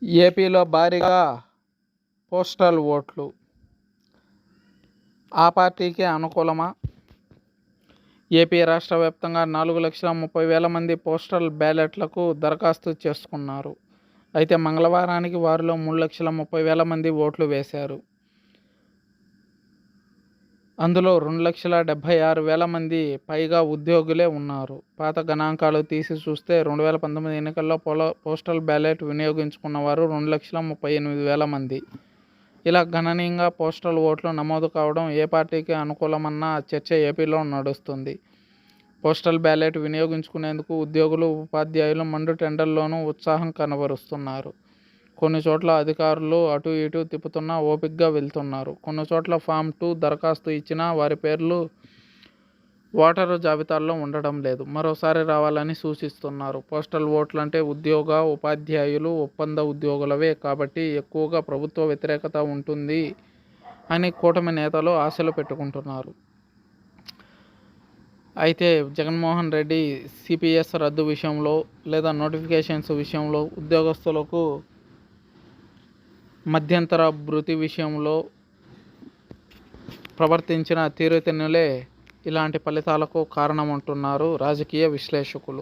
ఏపీలో భారీగా పోస్టల్ ఓట్లు ఆ పార్టీకే అనుకూలమా? ఏపీ రాష్ట్ర వ్యాప్తంగా 4,30,000 మంది పోస్టల్ బ్యాలెట్లకు దరఖాస్తు చేసుకున్నారు. అయితే మంగళవారానికి వారిలో 3,30,000 మంది ఓట్లు వేశారు. అందులో 2,76,000 మంది పైగా ఉద్యోగులే ఉన్నారు. పాత గణాంకాలు తీసి చూస్తే 2019 ఎన్నికల్లో పోస్టల్ బ్యాలెట్ వినియోగించుకున్న వారు 2,38,000 మంది. ఇలా గణనీయంగా పోస్టల్ ఓట్లు నమోదు కావడం ఏ పార్టీకి అనుకూలమన్న చర్చ ఏపీలో నడుస్తుంది. పోస్టల్ బ్యాలెట్ వినియోగించుకునేందుకు ఉద్యోగులు, ఉపాధ్యాయులు మండు టెండర్లోనూ ఉత్సాహం కనబరుస్తున్నారు. కొన్ని చోట్ల అధికారులు అటు ఇటు తిప్పుతున్నా ఓపిగ్గా వెళ్తున్నారు. కొన్ని చోట్ల ఫామ్ 2 దరఖాస్తు ఇచ్చినా వారి పేర్లు ఓటరు జాబితాల్లో ఉండడం లేదు. మరోసారి రావాలని సూచిస్తున్నారు. పోస్టల్ ఓట్లంటే ఉద్యోగ, ఉపాధ్యాయులు, ఒప్పంద ఉద్యోగులవే కాబట్టి ఎక్కువగా ప్రభుత్వ వ్యతిరేకత ఉంటుంది అని కూటమి నేతలు ఆశలు పెట్టుకుంటున్నారు. అయితే జగన్మోహన్ రెడ్డి సిపిఎస్ రద్దు విషయంలో లేదా నోటిఫికేషన్స్ విషయంలో, ఉద్యోగస్తులకు మధ్యంతర భృతి విషయంలో ప్రవర్తించిన తీరుతెన్నులే ఇలాంటి ఫలితాలకు కారణమంటున్నారు రాజకీయ విశ్లేషకులు.